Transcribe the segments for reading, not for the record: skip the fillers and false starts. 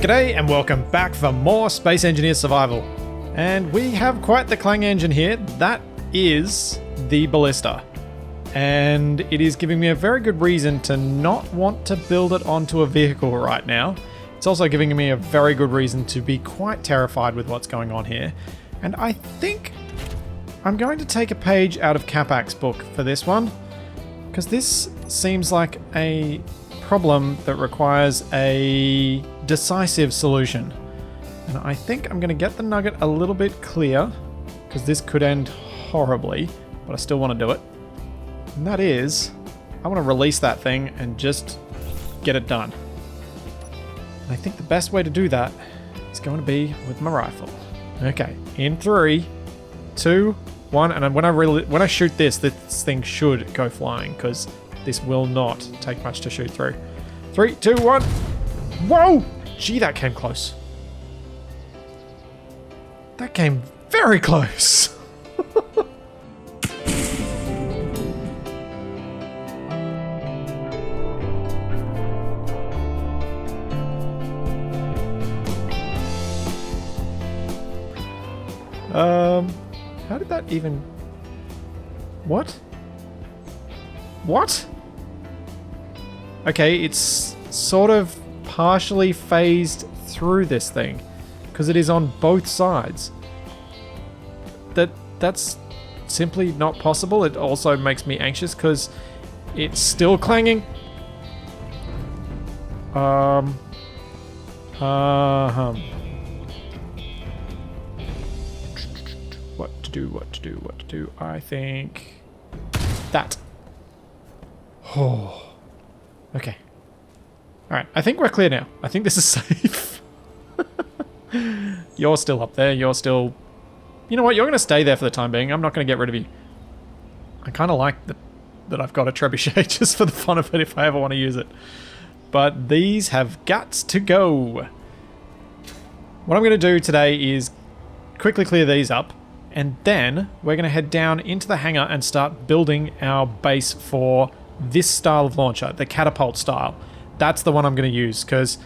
G'day and welcome back for more Space Engineer Survival. And we have quite the clang engine here. That is the ballista. And it is giving me a very good reason to not want to build it onto a vehicle right now. It's also giving me a very good reason to be quite terrified with what's going on here. And I think I'm going to take a page out of Capac's book for this one, because this seems like a problem that requires a decisive solution. And I think I'm going to get the nugget a little bit clear, because this could end horribly, but I still want to do it. And that is, I want to release that thing and just get it done. And I think the best way to do that is going to be with my rifle. Okay, in 3, 2, 1, and when I shoot this thing should go flying, because this will not take much to shoot through. 3, 2, 1. Whoa! Gee, that came close. That came very close. How did that even... What? What? Okay, it's sort of partially phased through this thing, because it is on both sides. That's simply not possible. It also makes me anxious because it's still clanging. What to do? I think that. Oh. Okay. Alright, I think we're clear now. I think this is safe. You're still up there. You're still... You know what? You're going to stay there for the time being. I'm not going to get rid of you. I kind of like that I've got a trebuchet just for the fun of it if I ever want to use it. But these have got to go. What I'm going to do today is quickly clear these up. And then we're going to head down into the hangar and start building our base for this style of launcher, the Catapult style. That's the one I'm going to use because,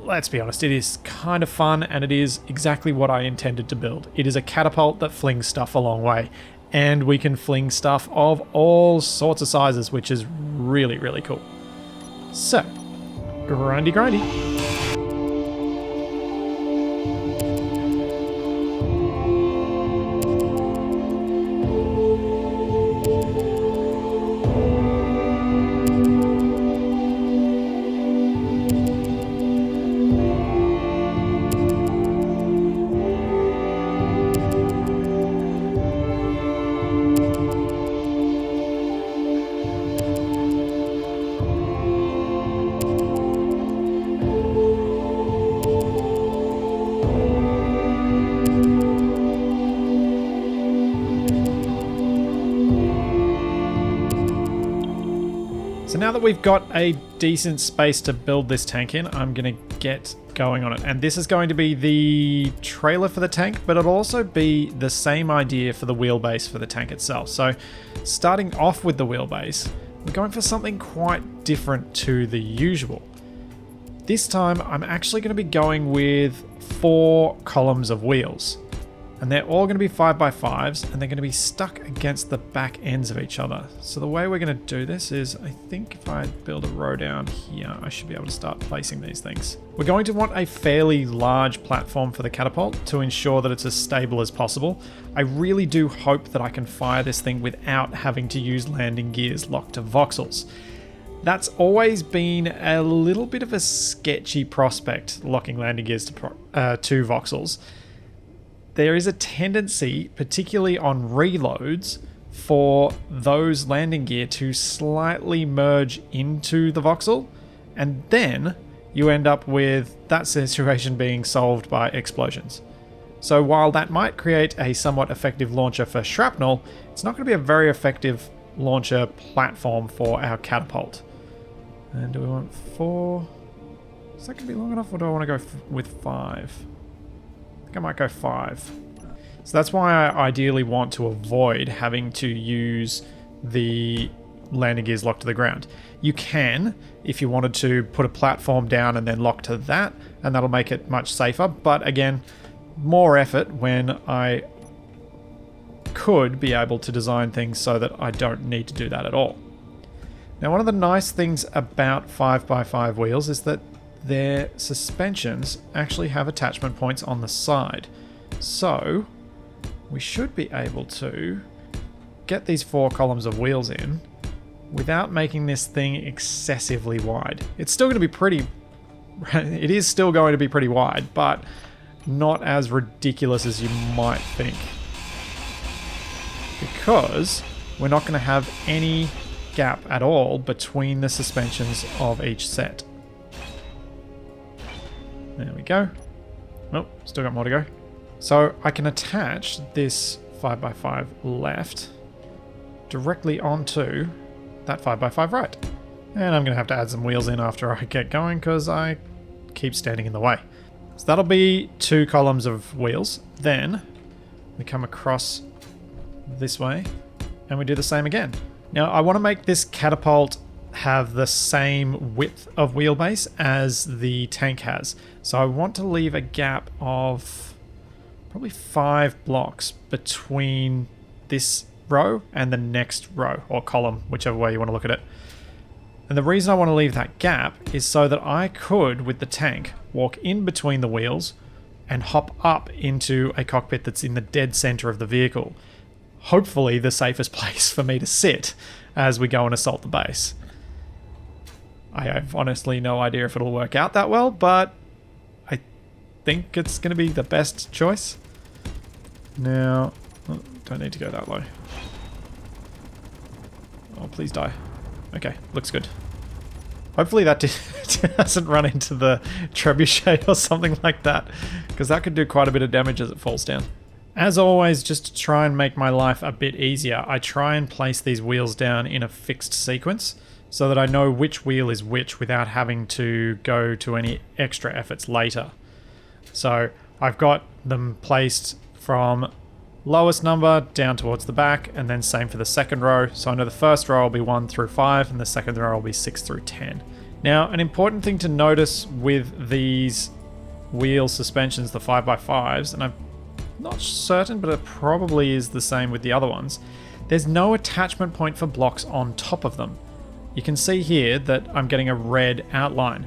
let's be honest, it is kind of fun and it is exactly what I intended to build. It is a catapult that flings stuff a long way, and we can fling stuff of all sorts of sizes, which is really, really cool. So, grindy. So now that we've got a decent space to build this tank in, I'm going to get going on it. And this is going to be the trailer for the tank, but it'll also be the same idea for the wheelbase for the tank itself. So starting off with the wheelbase, we're going for something quite different to the usual. This time, I'm actually going to be going with 4 columns of wheels. And they're all going to be 5x5s, and they're going to be stuck against the back ends of each other. So the way we're going to do this is, I think if I build a row down here, I should be able to start placing these things. We're going to want a fairly large platform for the catapult to ensure that it's as stable as possible. I really do hope that I can fire this thing without having to use landing gears locked to voxels. That's always been a little bit of a sketchy prospect, locking landing gears to voxels. There is a tendency, particularly on reloads, for those landing gear to slightly merge into the voxel, and then you end up with that situation being solved by explosions. So while that might create a somewhat effective launcher for shrapnel, it's not going to be a very effective launcher platform for our catapult. And do we want 4? Is that going to be long enough, or do I want to go with 5? I might go 5. So that's why I ideally want to avoid having to use the landing gears locked to the ground. You can, if you wanted to, put a platform down and then lock to that, and that'll make it much safer. But again, more effort when I could be able to design things so that I don't need to do that at all. Now, one of the nice things about 5x5 wheels is that their suspensions actually have attachment points on the side. So we should be able to get these 4 columns of wheels in without making this thing excessively wide. It's still going to be pretty... It is still going to be pretty wide, but not as ridiculous as you might think. Because we're not going to have any gap at all between the suspensions of each set. There we go. Oh, still got more to go. So I can attach this 5x5 left directly onto that 5x5 right. And I'm going to have to add some wheels in after I get going because I keep standing in the way. So that'll be 2 columns of wheels. Then we come across this way and we do the same again. Now I want to make this catapult have the same width of wheelbase as the tank has. So I want to leave a gap of probably 5 blocks between this row and the next row or column, whichever way you want to look at it. And the reason I want to leave that gap is so that I could, with the tank, walk in between the wheels and hop up into a cockpit that's in the dead center of the vehicle. Hopefully the safest place for me to sit as we go and assault the base. I have honestly no idea if it'll work out that well, but I think it's going to be the best choice. Now, oh, don't need to go that low. Oh, please die. Okay, looks good. Hopefully that doesn't run into the trebuchet or something like that, because that could do quite a bit of damage as it falls down. As always, just to try and make my life a bit easier, I try and place these wheels down in a fixed sequence so that I know which wheel is which without having to go to any extra efforts later. So I've got them placed from lowest number down towards the back, and then same for the second row. So I know the first row will be 1 through 5 and the second row will be 6 through 10. Now, an important thing to notice with these wheel suspensions, the 5x5s, and I'm not certain, but it probably is the same with the other ones, there's no attachment point for blocks on top of them. You can see here that I'm getting a red outline.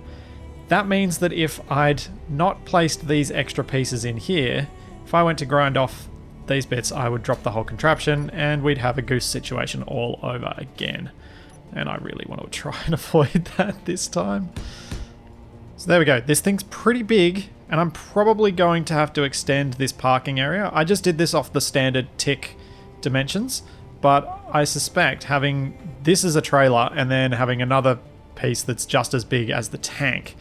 That means that if I'd not placed these extra pieces in here, if I went to grind off these bits, I would drop the whole contraption and we'd have a goose situation all over again. And I really want to try and avoid that this time. So there we go. This thing's pretty big, and I'm probably going to have to extend this parking area. I just did this off the standard tick dimensions, but I suspect having this as a trailer and then having another piece that's just as big as the tank,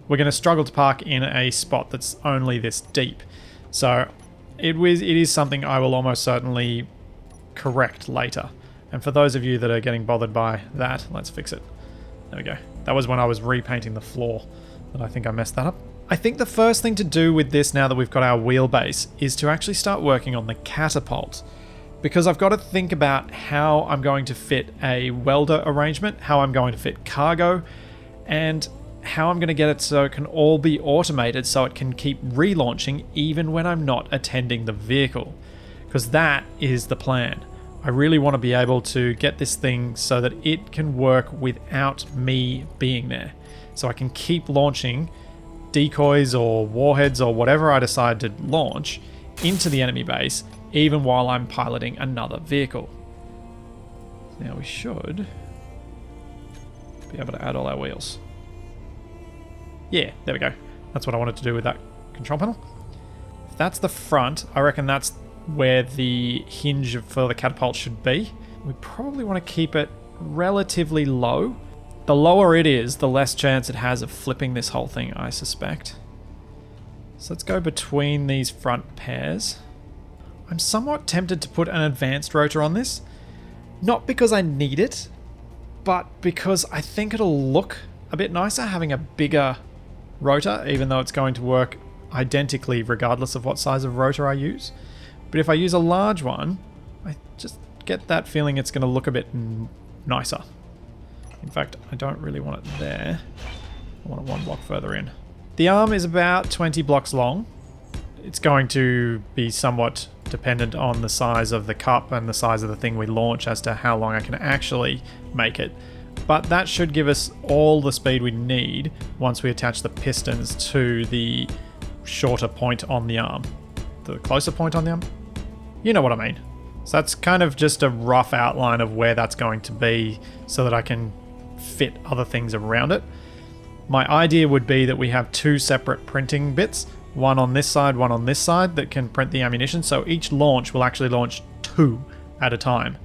we're going to struggle to park in a spot that's only this deep. So it is something I will almost certainly correct later. And for those of you that are getting bothered by that, let's fix it. There we go. That was when I was repainting the floor that I think I messed that up. I think the first thing to do with this, now that we've got our wheelbase, is to actually start working on the catapult. Because I've got to think about how I'm going to fit a welder arrangement, how I'm going to fit cargo, and how I'm going to get it so it can all be automated so it can keep relaunching even when I'm not attending the vehicle. Because that is the plan. I really want to be able to get this thing so that it can work without me being there. So I can keep launching decoys or warheads or whatever I decide to launch into the enemy base, even while I'm piloting another vehicle. Now we should be able to add all our wheels. Yeah, there we go. That's what I wanted to do with that control panel. If that's the front, I reckon that's where the hinge for the catapult should be. We probably want to keep it relatively low. The lower it is, the less chance it has of flipping this whole thing, I suspect. So let's go between these front pairs. I'm somewhat tempted to put an advanced rotor on this. Not because I need it, but because I think it'll look a bit nicer having a bigger rotor, even though it's going to work identically regardless of what size of rotor I use. But if I use a large one, I just get that feeling it's going to look a bit nicer. In fact, I don't really want it there. I want it one block further in. The arm is about 20 blocks long. It's going to be somewhat dependent on the size of the cup and the size of the thing we launch as to how long I can actually make it. But that should give us all the speed we need once we attach the pistons to the shorter point on the arm. The closer point on the arm? You know what I mean. So that's kind of just a rough outline of where that's going to be so that I can fit other things around it. My idea would be that we have two separate printing bits, one on this side, one on this side, that can print the ammunition. So each launch will actually launch 2 at a time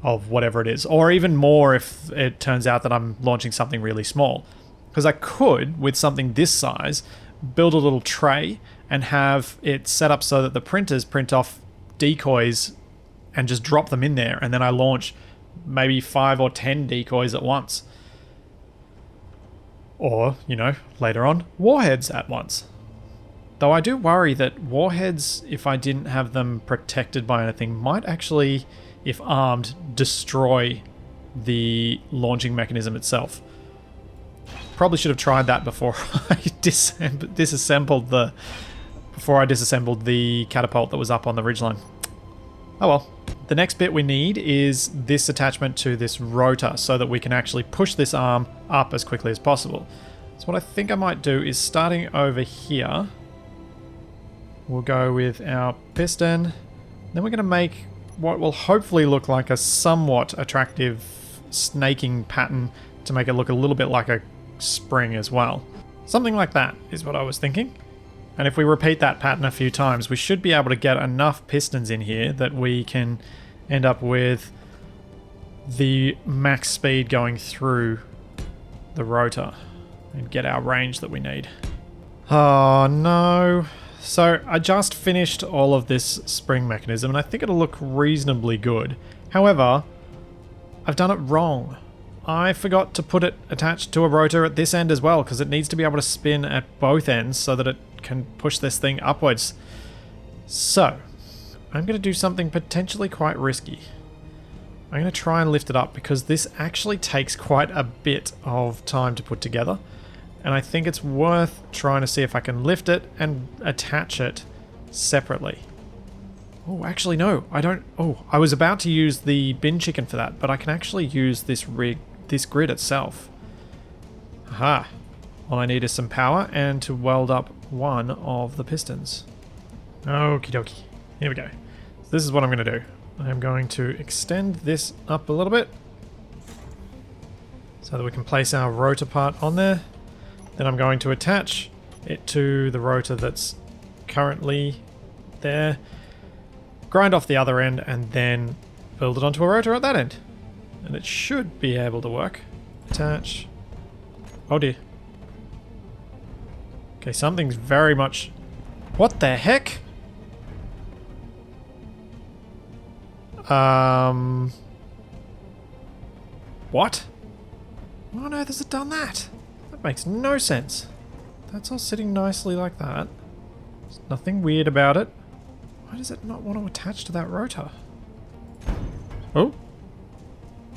of whatever it is, or even more if it turns out that I'm launching something really small. Because I could, with something this size, build a little tray and have it set up so that the printers print off decoys and just drop them in there, and then I launch maybe 5 or 10 decoys at once. Or, you know, later on, warheads at once. Though I do worry that warheads, if I didn't have them protected by anything, might actually, if armed, destroy the launching mechanism itself. Probably should have tried that before I disassembled the catapult that was up on the ridgeline. Oh well. The next bit we need is this attachment to this rotor so that we can actually push this arm up as quickly as possible. So what I think I might do is, starting over here, we'll go with our piston. Then we're going to make what will hopefully look like a somewhat attractive snaking pattern to make it look a little bit like a spring as well. Something like that is what I was thinking. And if we repeat that pattern a few times, we should be able to get enough pistons in here that we can end up with the max speed going through the rotor and get our range that we need. Oh no. So I just finished all of this spring mechanism and I think it'll look reasonably good. However, I've done it wrong. I forgot to put it attached to a rotor at this end as well, because it needs to be able to spin at both ends so that it can push this thing upwards. So, I'm going to do something potentially quite risky. I'm going to try and lift it up because this actually takes quite a bit of time to put together. And I think it's worth trying to see if I can lift it and attach it separately. Oh, actually no, I don't. Oh, I was about to use the bin chicken for that, but I can actually use this grid itself. Aha. All I need is some power and to weld up one of the pistons. Okie dokie. Here we go. So this is what I'm going to do. I'm going to extend this up a little bit so that we can place our rotor part on there. Then I'm going to attach it to the rotor that's currently there, grind off the other end, and then build it onto a rotor at that end. And it should be able to work. Attach. Oh dear. Okay, something's very much... What the heck? What? Why on earth has it done that? That makes no sense. That's all sitting nicely like that. There's nothing weird about it. Why does it not want to attach to that rotor? Oh.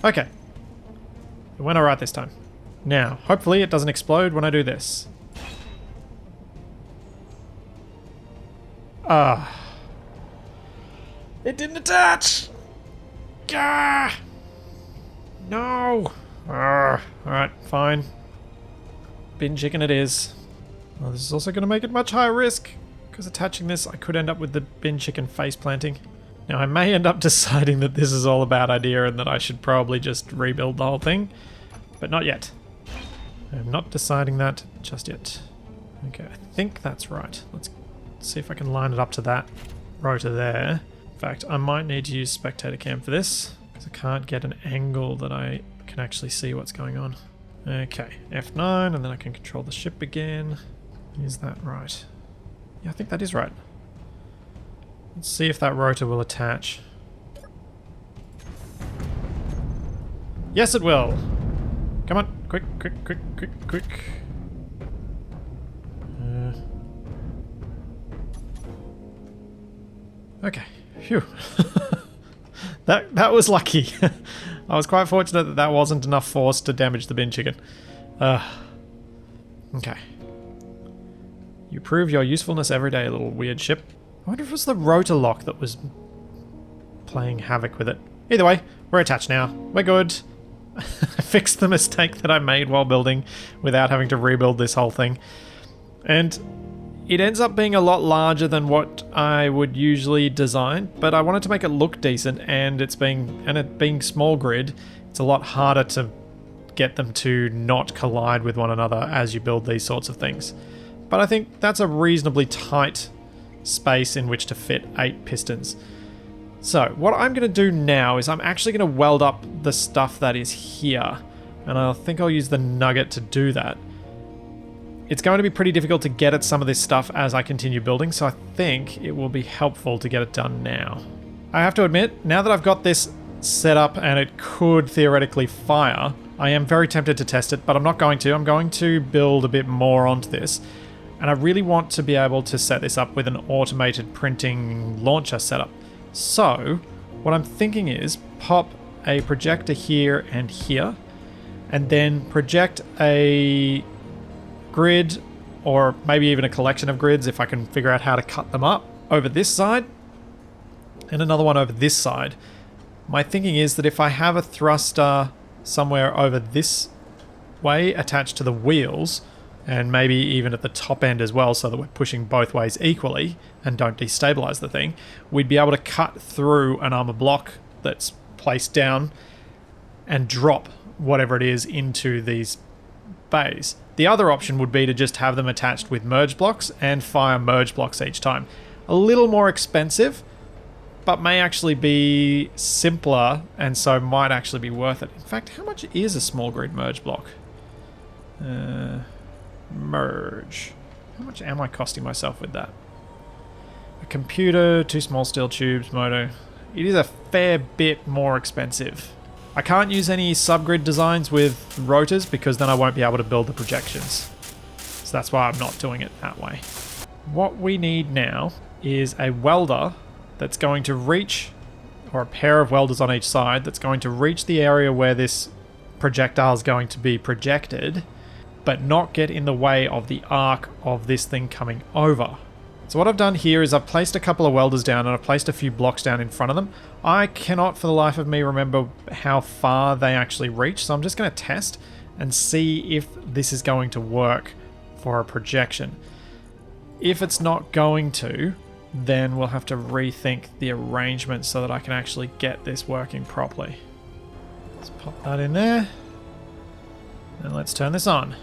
Okay. It went alright this time. Now, hopefully it doesn't explode when I do this. It didn't attach! Gah! No! Alright, fine. Bin chicken it is. Well, this is also going to make it much higher risk, because attaching this I could end up with the bin chicken face planting. Now I may end up deciding that this is all a bad idea and that I should probably just rebuild the whole thing, but not yet. I'm not deciding that just yet. Okay, I think that's right. Let's see if I can line it up to that rotor there. In fact, I might need to use spectator cam for this, because I can't get an angle that I can actually see what's going on. Okay, F9, and then I can control the ship again. Is that right? Yeah, I think that is right. Let's see if that rotor will attach. Yes, it will! Come on, quick, quick, quick, quick, quick. Okay, phew. That was lucky. I was quite fortunate that that wasn't enough force to damage the bin chicken. Okay. You prove your usefulness every day, little weird ship. I wonder if it was the rotor lock that was playing havoc with it. Either way, we're attached now. We're good. I fixed the mistake that I made while building without having to rebuild this whole thing. And it ends up being a lot larger than what I would usually design, but I wanted to make it look decent, and it being small grid, it's a lot harder to get them to not collide with one another as you build these sorts of things. But I think that's a reasonably tight space in which to fit 8 pistons. So what I'm going to do now is I'm actually going to weld up the stuff that is here, and I think I'll use the nugget to do that. It's going to be pretty difficult to get at some of this stuff as I continue building, so I think it will be helpful to get it done now. I have to admit, now that I've got this set up and it could theoretically fire, I am very tempted to test it, but I'm not going to. I'm going to build a bit more onto this, and I really want to be able to set this up with an automated printing launcher setup. So what I'm thinking is pop a projector here and here, and then project a grid, or maybe even a collection of grids if I can figure out how to cut them up, over this side, and another one over this side. My thinking is that if I have a thruster somewhere over this way attached to the wheels, and maybe even at the top end as well, so that we're pushing both ways equally and don't destabilize the thing, we'd be able to cut through an armor block that's placed down and drop whatever it is into these bays. The other option would be to just have them attached with merge blocks and fire merge blocks each time. A little more expensive, but may actually be simpler, and so might actually be worth it. In fact, how much is a small grid merge block? Merge. How much am I costing myself with that? A computer, 2 small steel tubes, motor. It is a fair bit more expensive. I can't use any subgrid designs with rotors because then I won't be able to build the projections. So that's why I'm not doing it that way. What we need now is a welder that's going to reach, or a pair of welders on each side, that's going to reach the area where this projectile is going to be projected, but not get in the way of the arc of this thing coming over. So what I've done here is I've placed a couple of welders down, and I've placed a few blocks down in front of them. I cannot for the life of me remember how far they actually reach, so I'm just going to test and see if this is going to work for a projection. If it's not going to, then we'll have to rethink the arrangement so that I can actually get this working properly. Let's pop that in there, and let's turn this on.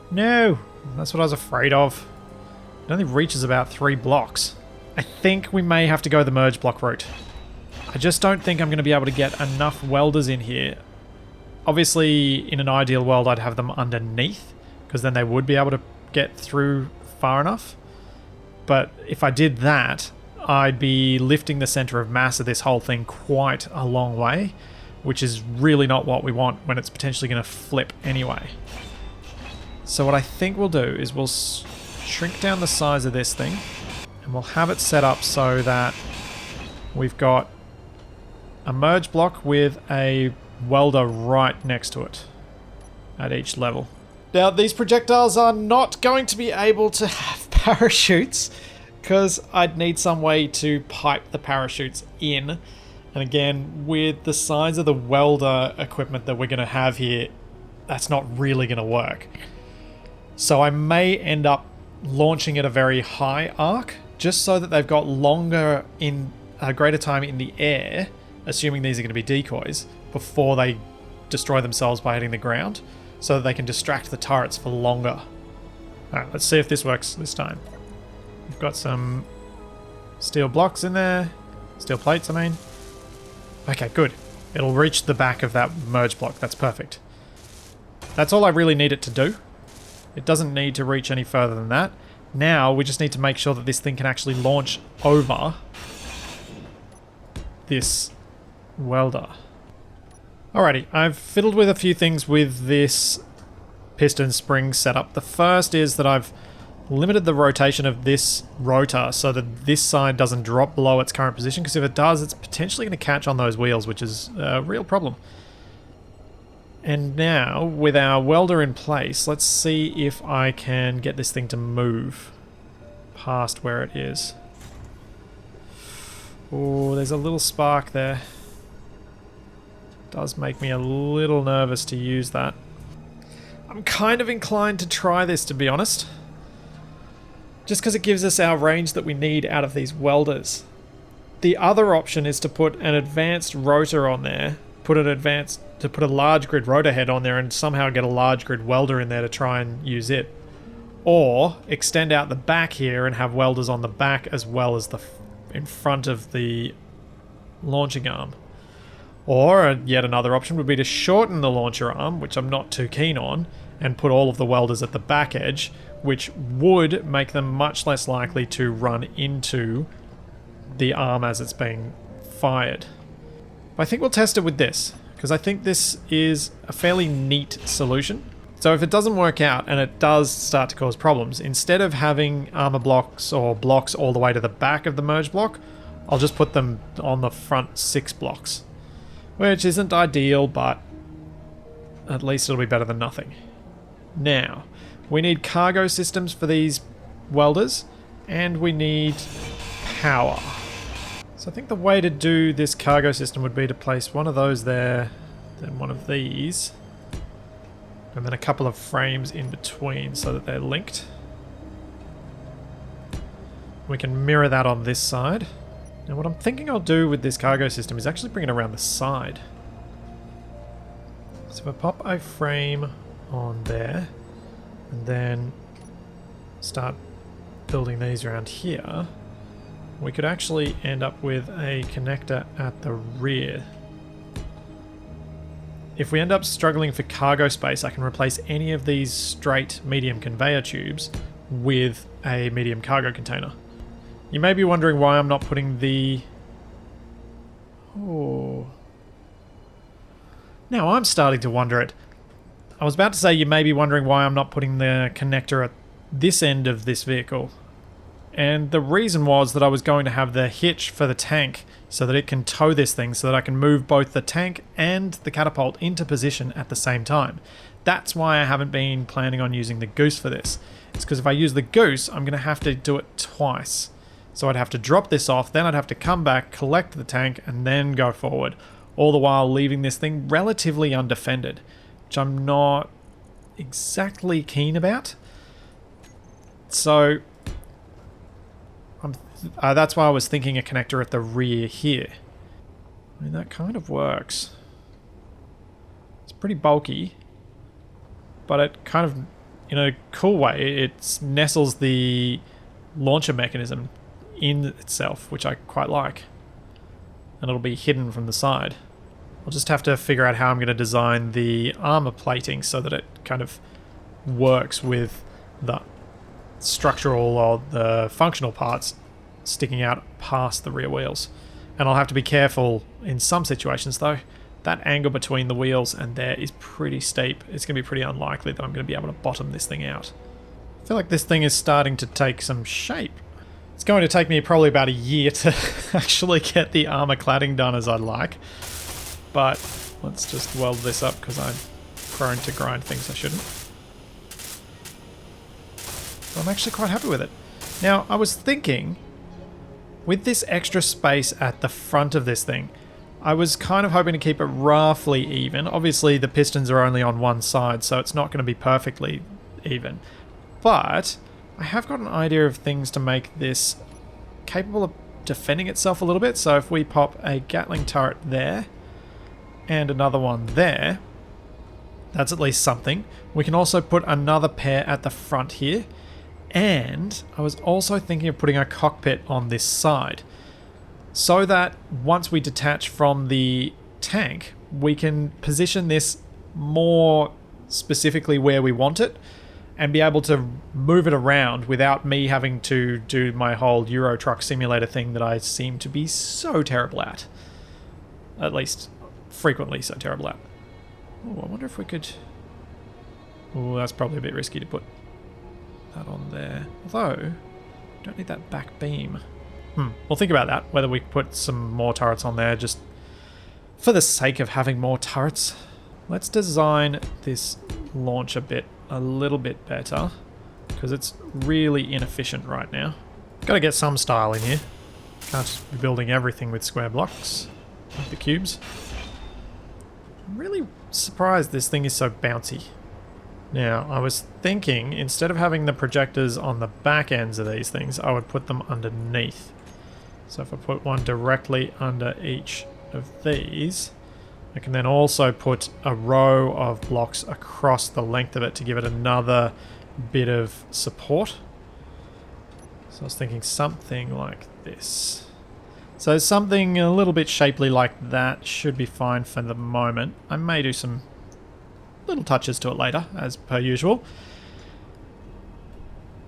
No! That's what I was afraid of. It only reaches about 3 blocks. I think we may have to go the merge block route. I just don't think I'm going to be able to get enough welders in here. Obviously, in an ideal world, I'd have them underneath, because then they would be able to get through far enough. But if I did that, I'd be lifting the center of mass of this whole thing quite a long way, which is really not what we want when it's potentially going to flip anyway. So what I think we'll do is we'll shrink down the size of this thing, and we'll have it set up so that we've got a merge block with a welder right next to it at each level. Now, these projectiles are not going to be able to have parachutes because I'd need some way to pipe the parachutes in. And again, with the size of the welder equipment that we're going to have here, that's not really going to work. So I may end up launching at a very high arc, just so that they've got longer in a greater time in the air, assuming these are going to be decoys, before they destroy themselves by hitting the ground, so that they can distract the turrets for longer. Alright, let's see if this works this time. We've got some steel blocks in there, steel plates, I mean. Okay, good. It'll reach the back of that merge block, that's perfect. That's all I really need it to do. It doesn't need to reach any further than that. Now we just need to make sure that this thing can actually launch over this welder. Alrighty, I've fiddled with a few things with this piston spring setup. The first is that I've limited the rotation of this rotor so that this side doesn't drop below its current position, because if it does, it's potentially going to catch on those wheels, which is a real problem. And now, with our welder in place, let's see if I can get this thing to move past where it is. Oh, there's a little spark there. Does make me a little nervous to use that. I'm kind of inclined to try this, to be honest. Just because it gives us our range that we need out of these welders. The other option is to put an advanced rotor on there, put a large grid rotor head on there and somehow get a large grid welder in there to try and use it. Or extend out the back here and have welders on the back as well as in front of the launching arm. Or yet another option would be to shorten the launcher arm, which I'm not too keen on, and put all of the welders at the back edge, which would make them much less likely to run into the arm as it's being fired. But I think we'll test it with this, because I think this is a fairly neat solution. So if it doesn't work out and it does start to cause problems, instead of having armor blocks or blocks all the way to the back of the merge block, I'll just put them on the front 6 blocks. Which isn't ideal, but at least it'll be better than nothing. Now, we need cargo systems for these welders, and we need power. So I think the way to do this cargo system would be to place one of those there, then one of these, and then a couple of frames in between so that they're linked. We can mirror that on this side. Now what I'm thinking I'll do with this cargo system is actually bring it around the side. So if I pop a frame on there, and then start building these around here, we could actually end up with a connector at the rear. If we end up struggling for cargo space, I can replace any of these straight medium conveyor tubes with a medium cargo container. You may be wondering why I'm not putting the... Oh. Now I'm starting to wonder it. I was about to say you may be wondering why I'm not putting the connector at this end of this vehicle. And the reason was that I was going to have the hitch for the tank so that it can tow this thing so that I can move both the tank and the catapult into position at the same time. That's why I haven't been planning on using the goose for this. It's because if I use the goose, I'm going to have to do it twice. So I'd have to drop this off, then I'd have to come back, collect the tank, and then go forward. All the while leaving this thing relatively undefended, which I'm not exactly keen about. So that's why I was thinking a connector at the rear here. I mean, that kind of works. It's pretty bulky, but it kind of, in a cool way, it nestles the launcher mechanism in itself, which I quite like. And it'll be hidden from the side. I'll just have to figure out how I'm going to design the armor plating so that it kind of works with the structural or the functional parts sticking out past the rear wheels. And I'll have to be careful in some situations though. That angle between the wheels and there is pretty steep. It's going to be pretty unlikely that I'm going to be able to bottom this thing out. I feel like this thing is starting to take some shape. It's going to take me probably about a year to actually get the armor cladding done as I'd like. But let's just weld this up because I'm prone to grind things I shouldn't. But I'm actually quite happy with it. Now, I was thinking, with this extra space at the front of this thing, I was kind of hoping to keep it roughly even. Obviously, the pistons are only on one side, so it's not going to be perfectly even. But I have got an idea of things to make this capable of defending itself a little bit. So if we pop a Gatling turret there and another one there, that's at least something. We can also put another pair at the front here. And I was also thinking of putting a cockpit on this side so that once we detach from the tank, we can position this more specifically where we want it and be able to move it around without me having to do my whole Euro Truck Simulator thing that I seem to be so terrible at. At least, frequently so terrible at. Oh, I wonder if we could... Oh, that's probably a bit risky to put that on there. Although, don't need that back beam. We'll think about that, whether we put some more turrets on there just for the sake of having more turrets. Let's design this launch a little bit better, because it's really inefficient right now. Got to get some style in here. Can't just be building everything with square blocks, like the cubes. I'm really surprised this thing is so bouncy. Now, I was thinking, instead of having the projectors on the back ends of these things, I would put them underneath. So if I put one directly under each of these, I can then also put a row of blocks across the length of it to give it another bit of support. So I was thinking something like this. So something a little bit shapely like that should be fine for the moment. I may do some little touches to it later, as per usual.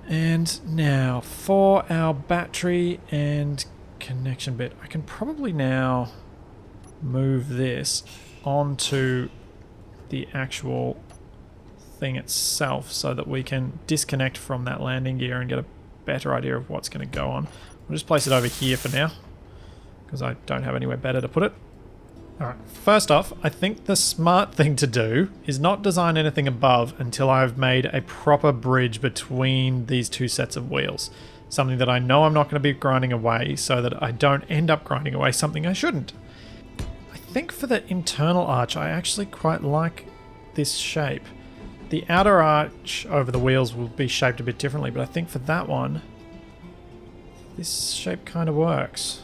And now for our battery and connection bit, I can probably now move this onto the actual thing itself so that we can disconnect from that landing gear and get a better idea of what's going to go on. We'll just place it over here for now because I don't have anywhere better to put it. Alright, first off, I think the smart thing to do is not design anything above until I've made a proper bridge between these two sets of wheels. Something that I know I'm not going to be grinding away so that I don't end up grinding away something I shouldn't. I think for the internal arch, I actually quite like this shape. The outer arch over the wheels will be shaped a bit differently, but I think for that one, this shape kind of works.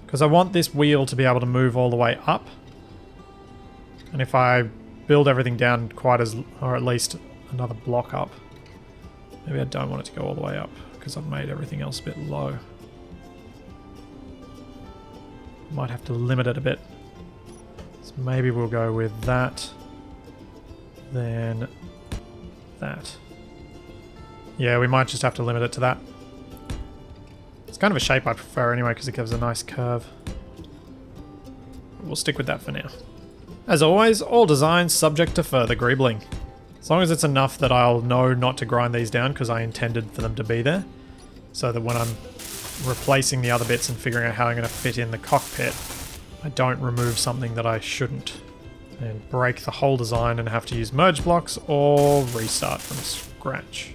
Because I want this wheel to be able to move all the way up. And if I build everything down quite as, or at least another block up, maybe I don't want it to go all the way up because I've made everything else a bit low. Might have to limit it a bit. So maybe we'll go with that. Then that. Yeah, we might just have to limit it to that. It's kind of a shape I prefer anyway because it gives a nice curve. We'll stick with that for now. As always, all designs subject to further greebling. As long as it's enough that I'll know not to grind these down because I intended for them to be there. So that when I'm replacing the other bits and figuring out how I'm going to fit in the cockpit, I don't remove something that I shouldn't. And break the whole design and have to use merge blocks or restart from scratch.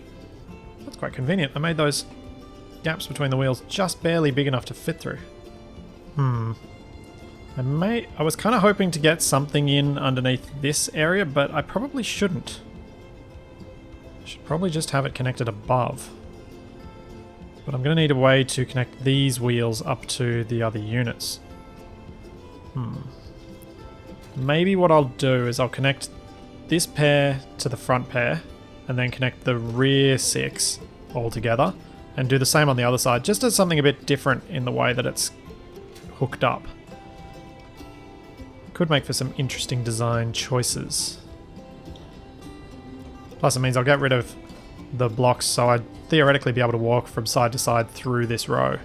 That's quite convenient. I made those gaps between the wheels just barely big enough to fit through. I was kind of hoping to get something in underneath this area, but I probably shouldn't. I should probably just have it connected above. But I'm going to need a way to connect these wheels up to the other units. Maybe what I'll do is I'll connect this pair to the front pair and then connect the rear 6 all together and do the same on the other side, just as something a bit different in the way that it's hooked up. Could make for some interesting design choices. Plus it means I'll get rid of the blocks so I'd theoretically be able to walk from side to side through this row.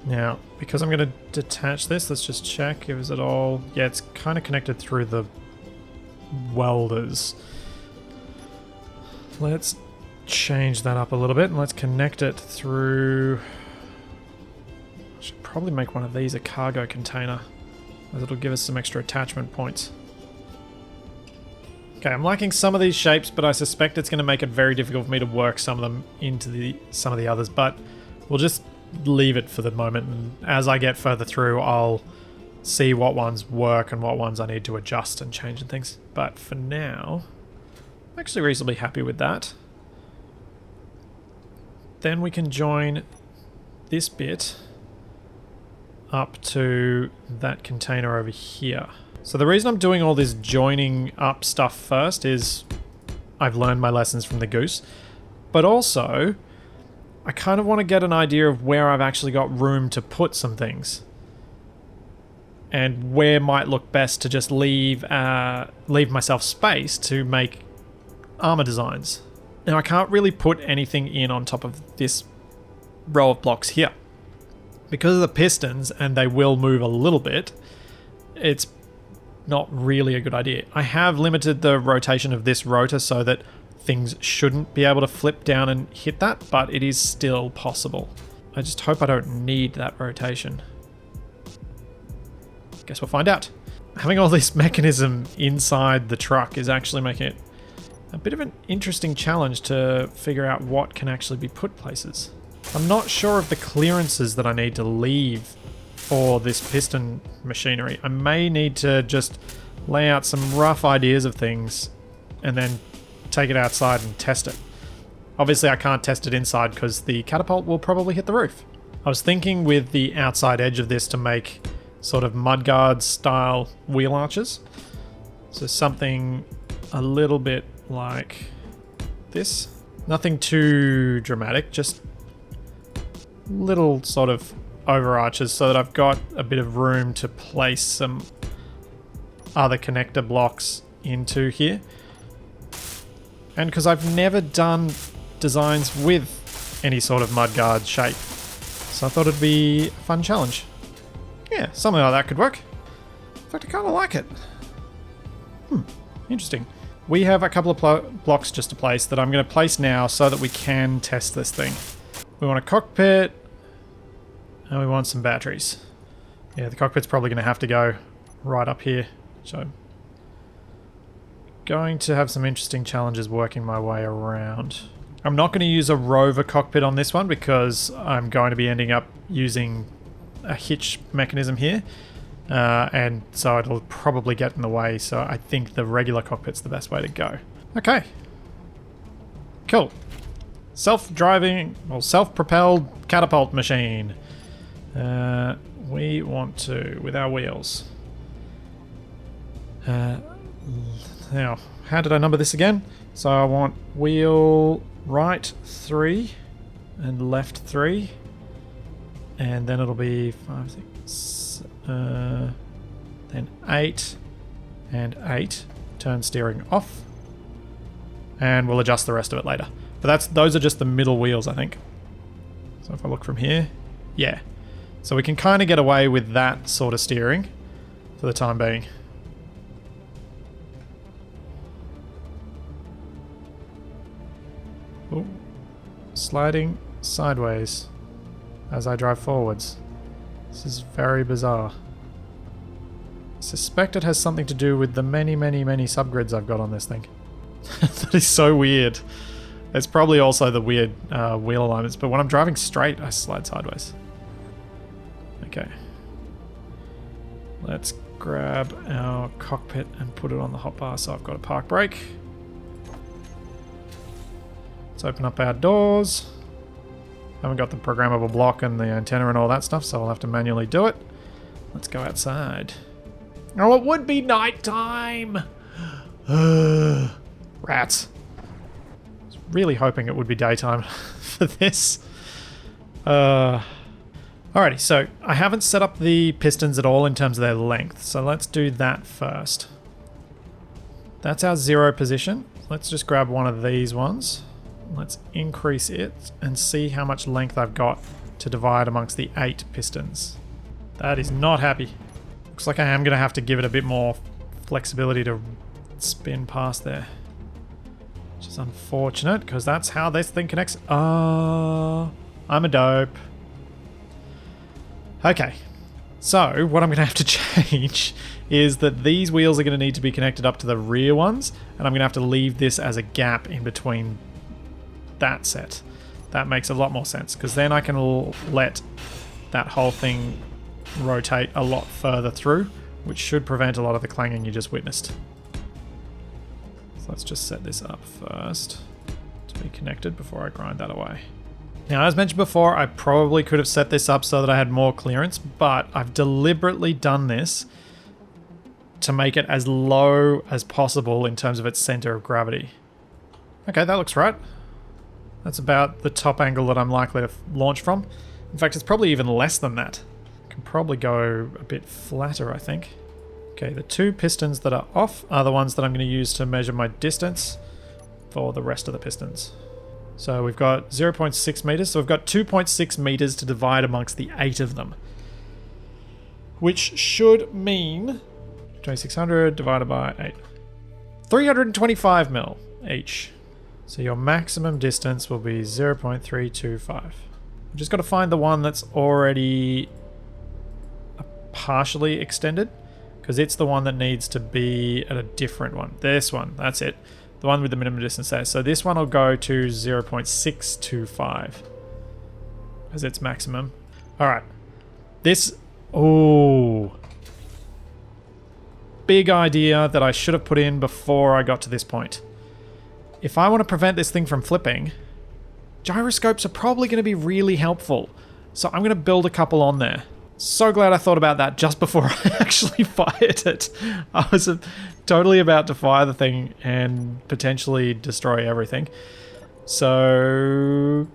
Now, because I'm going to detach this, let's just check. Is it all... Yeah, it's kind of connected through the welders. Let's change that up a little bit and let's connect it through... I should probably make one of these a cargo container, as it'll give us some extra attachment points. Okay, I'm liking some of these shapes, but I suspect it's going to make it very difficult for me to work some of them into some of the others, but we'll just leave it for the moment, and as I get further through, I'll see what ones work and what ones I need to adjust and change and things. But for now, I'm actually reasonably happy with that. Then we can join this bit up to that container over here. So the reason I'm doing all this joining up stuff first is I've learned my lessons from the goose, but also I kind of want to get an idea of where I've actually got room to put some things and where might look best to just leave myself space to make armor designs. Now I can't really put anything in on top of this row of blocks here. Because of the pistons, and they will move a little bit, it's not really a good idea. I have limited the rotation of this rotor so that things shouldn't be able to flip down and hit that, but it is still possible. I just hope I don't need that rotation. Guess we'll find out. Having all this mechanism inside the truck is actually making it a bit of an interesting challenge to figure out what can actually be put places. I'm not sure of the clearances that I need to leave for this piston machinery. I may need to just lay out some rough ideas of things and then take it outside and test it. Obviously I can't test it inside because the catapult will probably hit the roof. I was thinking with the outside edge of this to make sort of mudguard style wheel arches. So something a little bit like this. Nothing too dramatic, just little sort of over arches so that I've got a bit of room to place some other connector blocks into here. And because I've never done designs with any sort of mudguard shape, so I thought it'd be a fun challenge. Yeah, something like that could work. In fact, I kind of like it. Interesting. We have a couple of blocks just to place that I'm going to place now so that we can test this thing. We want a cockpit, and we want some batteries. Yeah, the cockpit's probably going to have to go right up here. So, going to have some interesting challenges working my way around. I'm not going to use a rover cockpit on this one because I'm going to be ending up using a hitch mechanism here. And so it'll probably get in the way, so I think the regular cockpit's the best way to go. Okay. Cool. Self-driving, or self-propelled catapult machine. We want to, with our wheels. Now, how did I number this again? So I want wheel right 3 and left 3. And then it'll be 5, 6, then 8 and 8. Turn steering off. And we'll adjust the rest of it later. But those are just the middle wheels, I think. So if I look from here, yeah. So we can kind of get away with that sort of steering for the time being. Ooh. Sliding sideways as I drive forwards. This is very bizarre. I suspect it has something to do with the many subgrids I've got on this thing. That is so weird. It's probably also the weird wheel alignments, but when I'm driving straight, I slide sideways. Okay. Let's grab our cockpit and put it on the hotbar so I've got a park brake. Let's open up our doors. Haven't got the programmable block and the antenna and all that stuff, so I'll have to manually do it. Let's go outside. Oh, it would be nighttime! Rats. I was really hoping it would be daytime for this. Alrighty, so I haven't set up the pistons at all in terms of their length, so let's do that first. That's our 0 position. Let's just grab one of these ones. Let's increase it and see how much length I've got to divide amongst the 8 pistons. That is not happy. Looks like I am going to have to give it a bit more flexibility to spin past there. Which is unfortunate, because that's how this thing connects. Oh, I'm a dope. Okay, so what I'm going to have to change is that these wheels are going to need to be connected up to the rear ones, and I'm going to have to leave this as a gap in between that set. That makes a lot more sense, because then I can let that whole thing rotate a lot further through, which should prevent a lot of the clanging you just witnessed. So let's just set this up first to be connected before I grind that away. Now, as mentioned before, I probably could have set this up so that I had more clearance, but I've deliberately done this to make it as low as possible in terms of its center of gravity. Okay, that looks right. That's about the top angle that I'm likely to launch from. In fact, it's probably even less than that. I can probably go a bit flatter, I think. Okay, the 2 pistons that are off are the ones that I'm going to use to measure my distance for the rest of the pistons. So we've got 0.6 meters, so we've got 2.6 meters to divide amongst the 8 of them. Which should mean 2600 divided by 8. 325 mil each. So your maximum distance will be 0.325. I've just got to find the one that's already partially extended, because it's the one that needs to be at a different one. This one, that's it. The one with the minimum distance there. So this one will go to 0.625 as its maximum. All right. This, oh, big idea that I should have put in before I got to this point. If I want to prevent this thing from flipping, gyroscopes are probably going to be really helpful. So I'm going to build a couple on there. So glad I thought about that just before I actually fired it. I was totally about to fire the thing and potentially destroy everything. So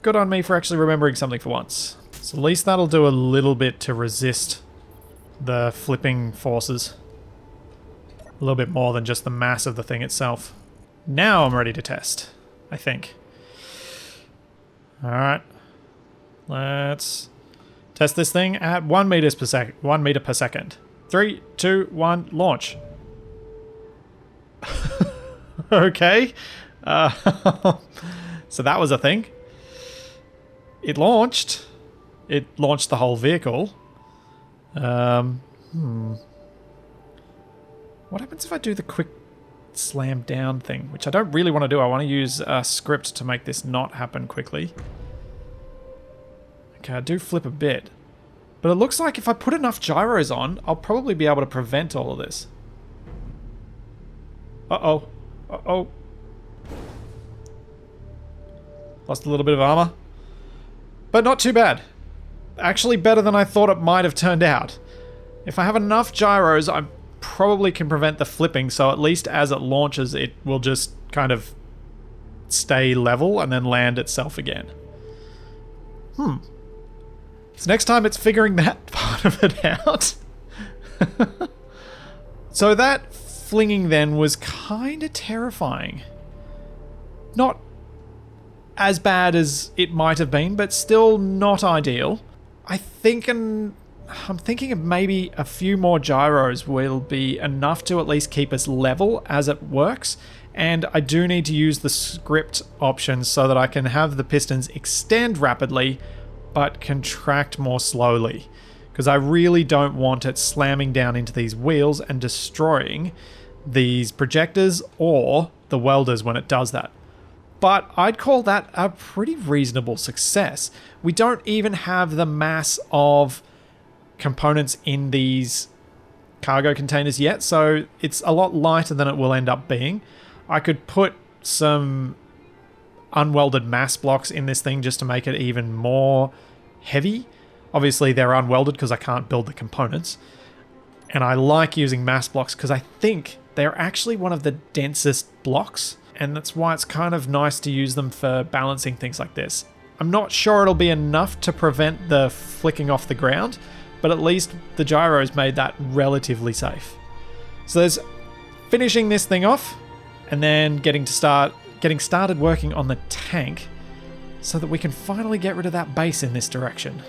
good on me for actually remembering something for once. So at least that'll do a little bit to resist the flipping forces. A little bit more than just the mass of the thing itself. Now I'm ready to test, I think. Alright. Let's test this thing at 1 meter per second. 3, 2, 1, launch. Okay. So that was a thing. It launched. It launched the whole vehicle. What happens if I do the quick slam down thing, which I don't really want to do. I want to use a script to make this not happen quickly. Okay, I do flip a bit. But it looks like if I put enough gyros on, I'll probably be able to prevent all of this. Uh-oh. Uh-oh. Lost a little bit of armor. But not too bad. Actually better than I thought it might have turned out. If I have enough gyros, I probably can prevent the flipping, so at least as it launches, it will just kind of stay level and then land itself again. So next time it's figuring that part of it out. So that flinging then was kind of terrifying. Not as bad as it might have been, but still not ideal. I'm thinking of maybe a few more gyros will be enough to at least keep us level as it works. And I do need to use the script options so that I can have the pistons extend rapidly but contract more slowly, because I really don't want it slamming down into these wheels and destroying these projectors or the welders when it does that. But I'd call that a pretty reasonable success. We don't even have the mass of components in these cargo containers yet, so it's a lot lighter than it will end up being. I could put some unwelded mass blocks in this thing just to make it even more heavy. Obviously they're unwelded because I can't build the components, and I like using mass blocks because I think they're actually one of the densest blocks, and that's why it's kind of nice to use them for balancing things like this. I'm not sure it'll be enough to prevent the flicking off the ground, but at least the gyros made that relatively safe. So there's finishing this thing off and then getting started working on the tank so that we can finally get rid of that base in this direction.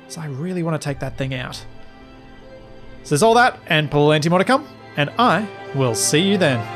So I really want to take that thing out. So there's all that and plenty more to come, and I will see you then.